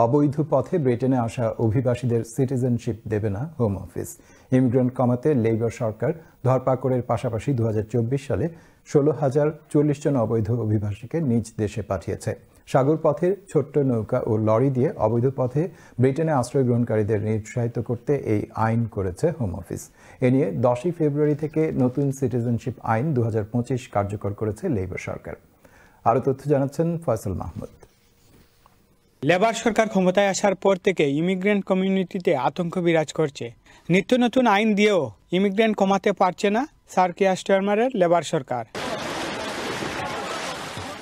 অবৈধ পথে ব্রিটেনে আসা অভিবাসীদের সিটিজেনশিপ দেবে না হোম অফিস। ইমিগ্রেন্ট কমাতে লেবার সরকার ধরপাকড়ের পাশাপাশি 2024 সালে 16,040 জন অবৈধ অভিবাসীকে নিজ দেশে পাঠিয়েছে। সাগর পথের ছোট্ট নৌকা ও লরি দিয়ে অবৈধ পথে ব্রিটেনে আশ্রয় গ্রহণকারীদের নিরুৎসাহিত করতে এই আইন করেছে হোম অফিস। এ নিয়ে 10 ফেব্রুয়ারি থেকে নতুন সিটিজেনশিপ আইন 2025 কার্যকর করেছে লেবার সরকার। আরও তথ্য জানাচ্ছেন ফয়সাল মাহমুদ। লেবার সরকার ক্ষমতায় আসার পর থেকে ইমিগ্রেন্ট কমিউনিটিতে আতঙ্ক বিরাজ করছে। নিত্য নতুন আইন দিয়েও ইমিগ্রেন্ট কমাতে পারছে না স্যার কিয়ার স্টারমারের লেবার সরকার।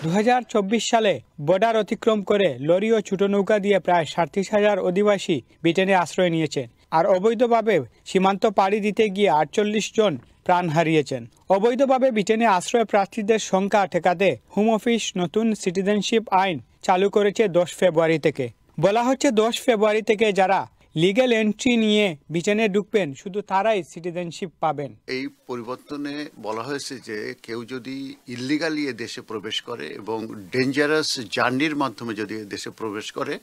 2024 সালে বর্ডার অতিক্রম করে লরি ও ছোট নৌকা দিয়ে প্রায় 37,000 অধিবাসী ব্রিটেনে আশ্রয় নিয়েছেন। আর অবৈধভাবে সীমান্ত পাড়ি দিতে গিয়ে 48 জন প্রাণ হারিয়েছেন। অবৈধভাবে ব্রিটেনে আশ্রয় প্রার্থীদের সংখ্যা ঠেকাতে হোম অফিস নতুন সিটিজেনশিপ আইন চালু করেছে 10 ফেব্রুয়ারি থেকে। বলা হচ্ছে 10 ফেব্রুয়ারি থেকে যারা লিগ্যাল এন্ট্রি নিয়ে ব্রিটেনে ঢুকবেন শুধু তারাই সিটিজেনশিপ পাবেন। এই পরিবর্তনে বলা হয়েছে যে কেউ যদি ইল্লিগালি দেশে প্রবেশ করে এবং ডেঞ্জারাস জার্নির মাধ্যমে যদি দেশে প্রবেশ করে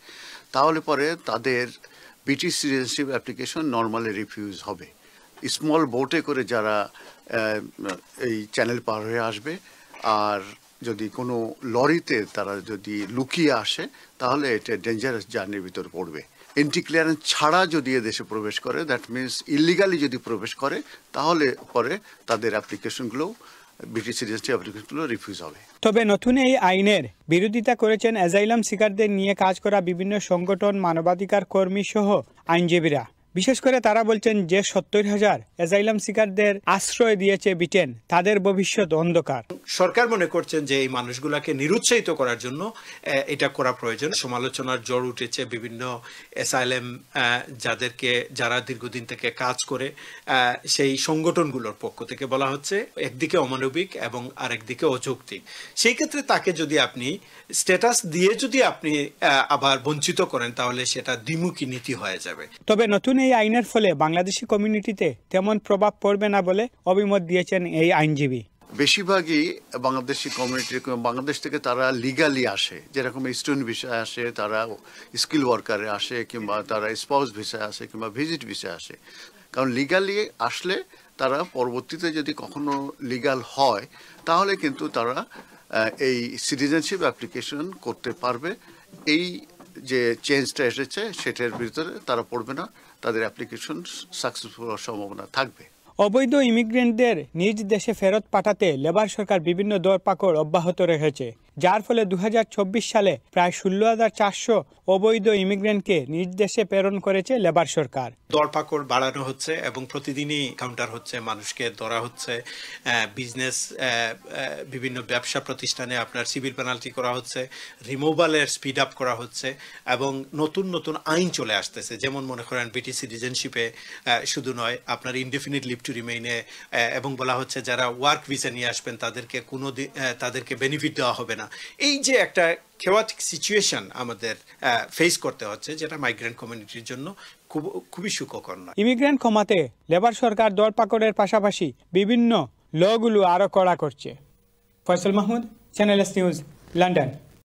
তাহলে পরে তাদের British citizenship application normally refuse হবে। স্মল বোটে করে যারা এই চ্যানেল পার হয়ে আসবে আর যদি কোনো লরিতে তারা যদি লুকিয়ে আসে তাহলে এটা ডেঞ্জারাস জার্নির ভিতর পড়বে। এন্ট্রি ক্লিয়ারেন্স ছাড়া যদি দেশে প্রবেশ করে, দ্যাট মিনস ইলিগালি যদি প্রবেশ করে, তাহলে পরে তাদের অ্যাপ্লিকেশনগুলো ব্রিটিশ সিটিজেনশিপ অ্যাপ্লিকেশনগুলো রিফিউজ হবে। তবে নতুন এই আইনের বিরোধিতা করেছেন অ্যাজাইলাম সিকারদের নিয়ে কাজ করা বিভিন্ন সংগঠন, মানবাধিকার কর্মী সহ আইনজীবীরা। বিশেষ করে তারা বলছেন যে 70,000 অ্যাজাইলাম সিকারদের আশ্রয় দিয়েছে ব্রিটেন, তাদের ভবিষ্যৎ অন্ধকার। সরকার মনে করছেন যে এই মানুষগুলোকে নিরুৎসাহিত করার জন্য এটা করা প্রয়োজন। সমালোচনার জ্বর উঠেছে বিভিন্ন অ্যাসাইলাম যারা দীর্ঘদিন থেকে কাজ করে সেই সংগঠনগুলোর পক্ষ থেকে বলা হচ্ছে একদিকে অমানবিক এবং আরেকদিকে অযৌক্তিক। সেই ক্ষেত্রে তাকে যদি আপনি স্ট্যাটাস দিয়ে যদি আপনি আবার বঞ্চিত করেন তাহলে সেটা দ্বিমুখী নীতি হয়ে যাবে। তবে নতুন এই আইনের ফলে বাংলাদেশি কমিউনিটিতে তেমন প্রভাব পড়বে না বলে অভিমত দিয়েছেন এই আইনজীবী। বেশিরভাগই বাংলাদেশি কমিউনিটি বাংলাদেশ থেকে তারা লিগালি আসে, যেরকম স্টুডেন্ট ভিসায় আসে, তারা স্কিল ওয়ার্কারে আসে, কিংবা তারা স্পাউস ভিসায় আসে, কিংবা ভিজিট ভিসায় আসে। কারণ লিগালি আসলে তারা পরবর্তীতে যদি কখনো লিগাল হয় তাহলে কিন্তু তারা এই সিটিজেনশিপ অ্যাপ্লিকেশন করতে পারবে। এই যে চেঞ্জটা এসেছে সেটার ভিতরে তারা পড়বে না, তাদের অ্যাপ্লিকেশন সাকসেসফুল হওয়ার সম্ভাবনা থাকবে। অবৈধ ইমিগ্রেন্টদের নিজ দেশে ফেরত পাঠাতে লেবার সরকার বিভিন্ন দরপাকড় অব্যাহত রেখেছে, যার ফলে 2024 সালে প্রায় 16,400 অবৈধ ইমিগ্রেন্টকে নিজ দেশে প্রেরণ করেছে লেবার সরকার। দরপাকড় বাড়ানো হচ্ছে এবং প্রতিদিনই কাউন্টার হচ্ছে, মানুষকে ধরা হচ্ছে। বিজনেস বিভিন্ন ব্যবসা প্রতিষ্ঠানে আপনার সিভিল পেনাল্টি করা হচ্ছে, রিমুভালের স্পিড আপ করা হচ্ছে এবং নতুন নতুন আইন চলে আসতেছে। যেমন মনে করেন ব্রিটিশ সিটিজেনশিপে শুধু নয়, আপনার ইনডেফিনিট লিভ টু রিমেইনে, এবং বলা হচ্ছে যারা ওয়ার্ক ভিসা নিয়ে আসবেন তাদেরকে বেনিফিট দেওয়া হবে না। এই যে একটা chaotic সিচুয়েশন আমাদের ফেস করতে হচ্ছে, যেটা মাইগ্রেন্ট কমিউনিটির জন্য খুবই সুখকর নয়। ইমিগ্রেন্ট কমাতে লেবার সরকার দরপাকড়ের পাশাপাশি বিভিন্ন লগুলো আরো কড়া করছে। Faisal Mahmud, channel S news, London.